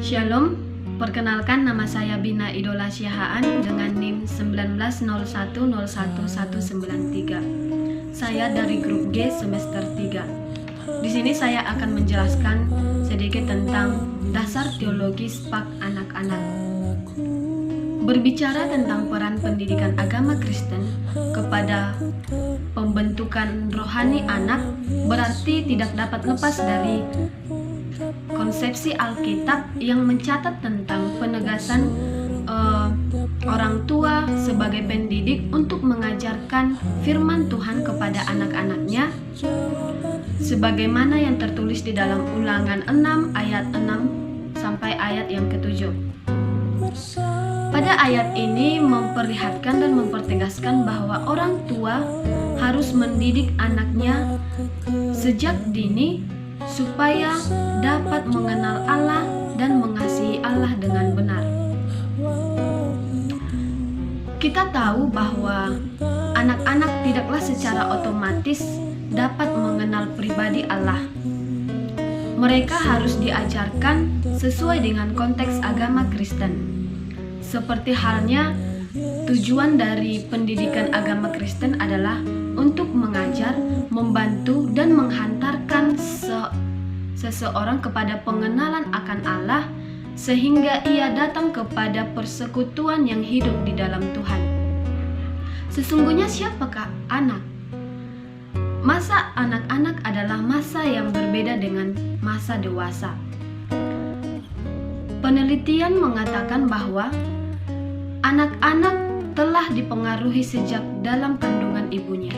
Shalom, perkenalkan nama saya Bina Idola Syahaan dengan NIM 1901019193. Saya dari grup G semester 3. Di sini saya akan menjelaskan sedikit tentang dasar teologis PAK anak-anak. Berbicara tentang peran pendidikan agama Kristen kepada pembentukan rohani anak berarti tidak dapat lepas dari konsepsi Alkitab yang mencatat tentang penegasan orang tua sebagai pendidik untuk mengajarkan firman Tuhan kepada anak-anaknya sebagaimana yang tertulis di dalam Ulangan 6 ayat 6 sampai ayat yang ke-7. Pada ayat ini memperlihatkan dan mempertegaskan bahwa orang tua harus mendidik anaknya sejak dini supaya dapat mengenal Allah dan mengasihi Allah dengan benar. Kita tahu bahwa anak-anak tidaklah secara otomatis dapat mengenal pribadi Allah. Mereka harus diajarkan sesuai dengan konteks agama Kristen. Seperti halnya tujuan dari pendidikan agama Kristen adalah untuk mengajar, membantu, dan menghantarkan seseorang kepada pengenalan akan Allah sehingga ia datang kepada persekutuan yang hidup di dalam Tuhan. Sesungguhnya siapakah anak? Masa anak-anak adalah masa yang berbeda dengan masa dewasa. Penelitian mengatakan bahwa anak-anak telah dipengaruhi sejak dalam kandungan ibunya.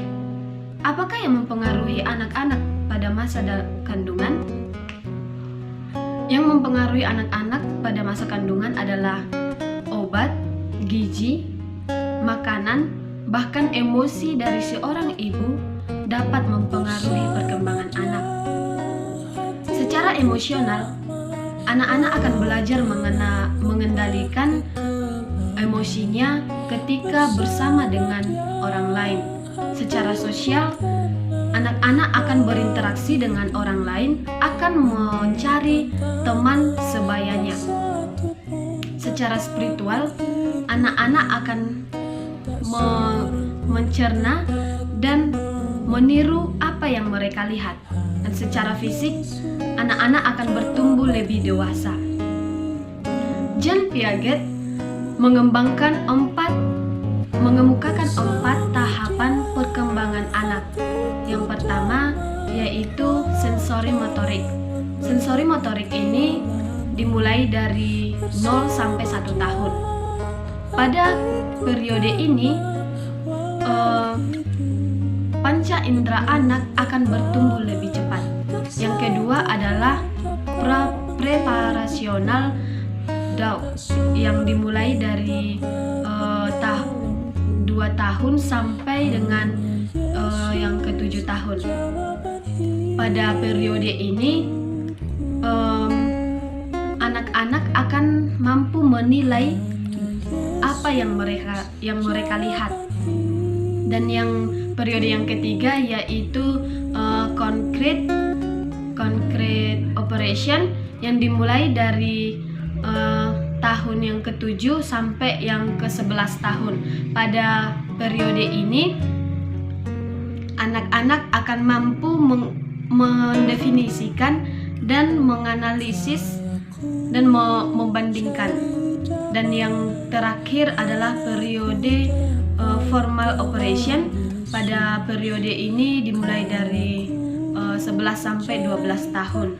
Apakah yang mempengaruhi anak-anak pada masa kandungan? Yang mempengaruhi anak-anak pada masa kandungan adalah obat, gizi, makanan, bahkan emosi dari seorang ibu dapat mempengaruhi perkembangan anak. Secara emosional, anak-anak akan belajar mengendalikan emosinya ketika bersama dengan orang lain. Secara sosial, anak-anak akan berinteraksi dengan orang lain, akan mencari teman sebayanya. Secara spiritual, anak-anak akan mencerna dan meniru apa yang mereka lihat. Dan secara fisik, anak-anak akan bertumbuh lebih dewasa. Jean Piaget mengemukakan empat tahapan perkembangan anak. Yang pertama yaitu sensori motorik. Sensori motorik ini dimulai dari 0 sampai 1 tahun. Pada periode ini panca indera anak akan bertumbuh lebih cepat. Yang kedua adalah preparasional yang dimulai dari 2 tahun sampai dengan yang ke-7 tahun. Pada periode ini anak-anak akan mampu menilai apa yang mereka lihat. Dan yang periode yang ketiga yaitu concrete operation yang dimulai dari tahun yang ke-7 sampai yang ke-11 tahun. Pada periode ini anak-anak akan mampu mendefinisikan dan menganalisis dan membandingkan. Dan yang terakhir adalah periode formal operation. Pada periode ini dimulai dari 11 sampai 12 tahun.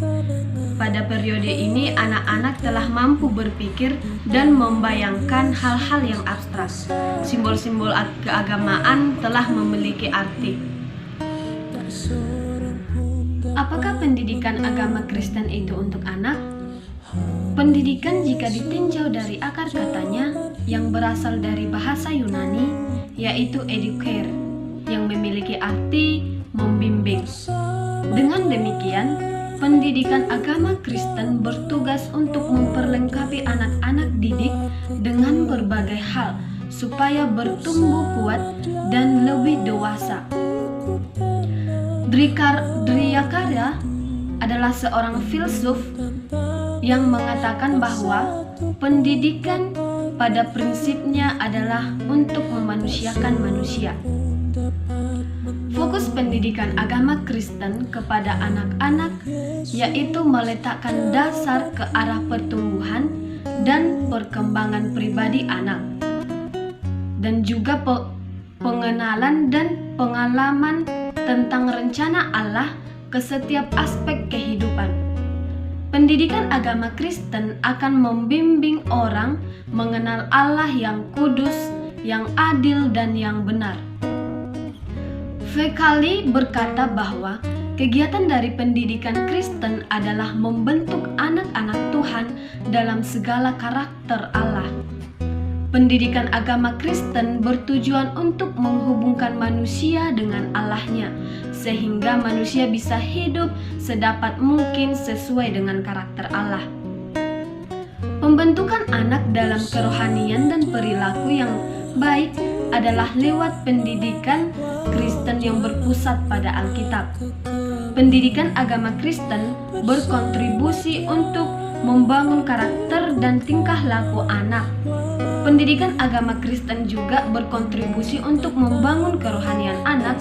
Pada periode ini anak-anak telah mampu berpikir dan membayangkan hal-hal yang abstrak. Simbol-simbol keagamaan telah memiliki arti. Apakah pendidikan agama Kristen itu untuk anak? Pendidikan jika ditinjau dari akar katanya yang berasal dari bahasa Yunani yaitu educare yang memiliki arti membimbing. Dengan demikian, pendidikan agama Kristen bertugas untuk memperlengkapi anak-anak didik dengan berbagai hal supaya bertumbuh kuat dan lebih dewasa. Driyakarya adalah seorang filsuf yang mengatakan bahwa pendidikan pada prinsipnya adalah untuk memanusiakan manusia. Fokus pendidikan agama Kristen kepada anak-anak yaitu meletakkan dasar ke arah pertumbuhan dan perkembangan pribadi anak, dan juga pengenalan dan pengalaman tentang rencana Allah ke setiap aspek kehidupan. Pendidikan agama Kristen akan membimbing orang mengenal Allah yang kudus, yang adil, dan yang benar. Fekali berkata bahwa kegiatan dari pendidikan Kristen adalah membentuk anak-anak Tuhan dalam segala karakter Allah. Pendidikan agama Kristen bertujuan untuk menghubungkan manusia dengan Allahnya, sehingga manusia bisa hidup sedapat mungkin sesuai dengan karakter Allah. Pembentukan anak dalam kerohanian dan perilaku yang baik adalah lewat pendidikan Kristen yang berpusat pada Alkitab. Pendidikan agama Kristen berkontribusi untuk membangun karakter dan tingkah laku anak. Pendidikan agama Kristen juga berkontribusi untuk membangun kerohanian anak.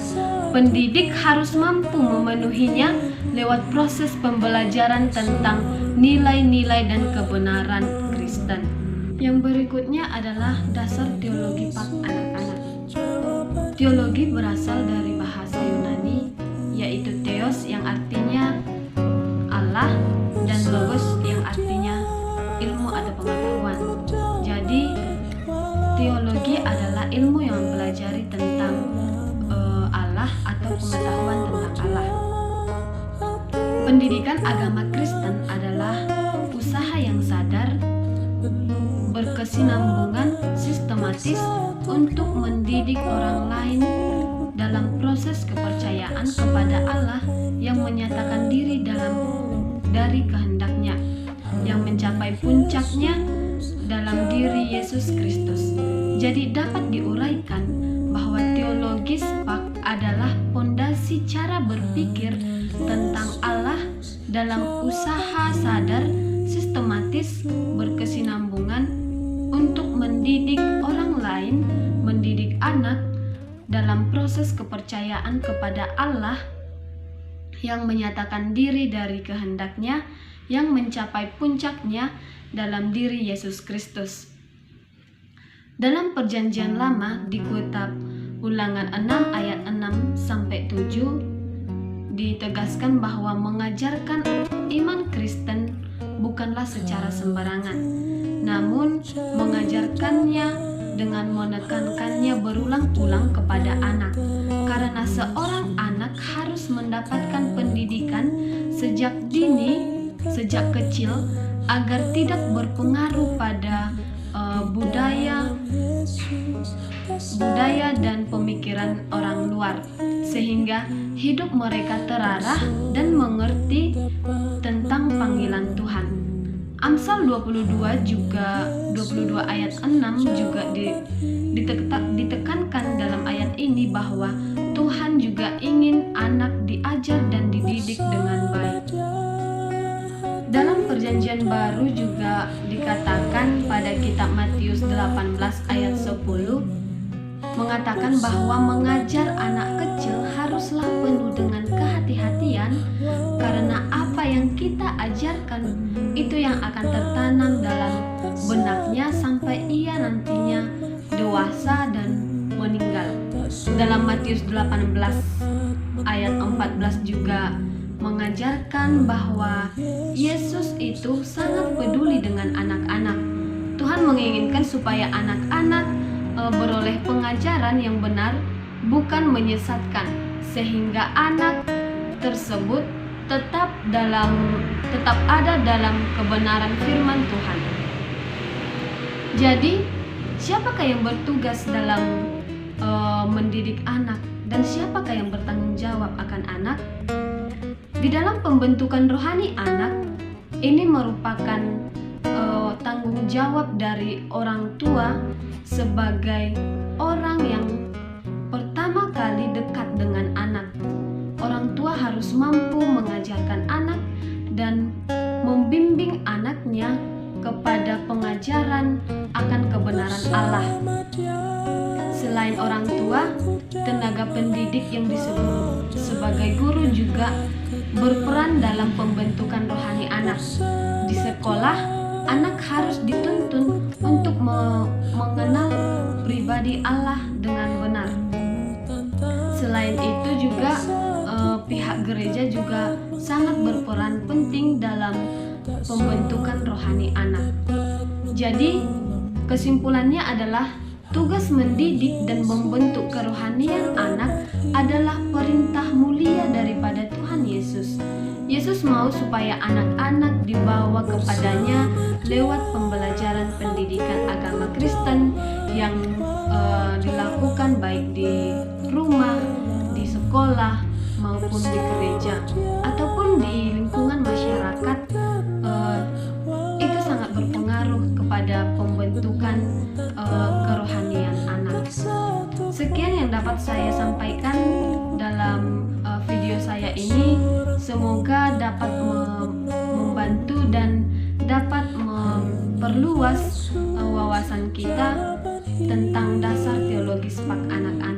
Pendidik harus mampu memenuhinya lewat proses pembelajaran tentang nilai-nilai dan kebenaran Kristen. Yang berikutnya adalah dasar teologi pak anak-anak. Teologi berasal dari bahasa Yunani, yaitu theos yang artinya Allah dan logos yang artinya ilmu atau pengetahuan. Jadi teologi adalah ilmu yang mempelajari tentang Allah atau pengetahuan tentang Allah. Pendidikan agama Kristen adalah usaha yang sadar, berkesinambungan, sistematis untuk mendidik orang lain dalam proses kepercayaan kepada Allah yang menyatakan diri dari kehendaknya, yang mencapai puncaknya dalam diri Yesus Kristus. Jadi dapat diuraikan bahwa teologis pak adalah pondasi cara berpikir tentang Allah dalam usaha sadar, sistematis, berkesinambungan untuk mendidik orang lain, mendidik anak dalam proses kepercayaan kepada Allah yang menyatakan diri dari kehendaknya, yang mencapai puncaknya dalam diri Yesus Kristus. Dalam Perjanjian Lama di kitab Ulangan 6 ayat 6-7 ditegaskan bahwa mengajarkan iman Kristen bukanlah secara sembarangan, namun mengajarkannya dengan menekankannya berulang-ulang kepada anak, karena seorang anak harus mendapatkan pendidikan sejak dini, sejak kecil, agar tidak berpengaruh pada budaya dan pemikiran orang luar, sehingga hidup mereka terarah dan mengerti tentang panggilan Tuhan. Amsal 22 ayat 6 juga ditekankan dalam ayat ini bahwa Tuhan juga ingin anak diajar dan dididik dengan baik. Dalam Perjanjian Baru juga dikatakan pada kitab Matius 18 ayat 10 mengatakan bahwa mengajar anak kecil haruslah penuh dengan kehati-hatian, karena apa yang kita ajarkan itu yang akan tertanam dalam benaknya sampai ia nantinya dewasa dan meninggal. Dalam Matius 18 ayat 14 juga mengajarkan bahwa Yesus itu sangat peduli dengan anak-anak. Tuhan menginginkan supaya anak-anak beroleh pengajaran yang benar, bukan menyesatkan, sehingga anak tersebut tetap ada dalam kebenaran firman Tuhan. Jadi, siapakah yang bertugas dalam mendidik anak, dan siapakah yang bertanggung jawab akan anak? Di dalam pembentukan rohani anak, ini merupakan tanggung jawab dari orang tua sebagai orang yang pertama kali dekat dengan anak. Orang tua harus mampu mengajarkan anak dan membimbing anaknya kepada pengajaran akan kebenaran Allah. Selain orang tua, tenaga pendidik yang disebut sebagai guru juga berperan dalam pembentukan rohani anak. Di sekolah, anak harus dituntun untuk mengenal pribadi Allah dengan benar. Selain itu juga pihak gereja juga sangat berperan penting dalam pembentukan rohani anak. Jadi, kesimpulannya adalah tugas mendidik dan membentuk kerohanian anak adalah perintah mulia daripada Tuhan Yesus. Yesus mau supaya anak-anak dibawa kepadanya lewat pembelajaran pendidikan agama Kristen yang dilakukan baik di rumah, di sekolah, maupun di gereja, ataupun di lingkungan masyarakat. Itu sangat berpengaruh kepada pembentukan kerohanian anak. Sekian yang dapat saya sampaikan dalam video saya ini. Semoga dapat membantu dan dapat memperluas wawasan kita tentang dasar teologis pak anak-anak.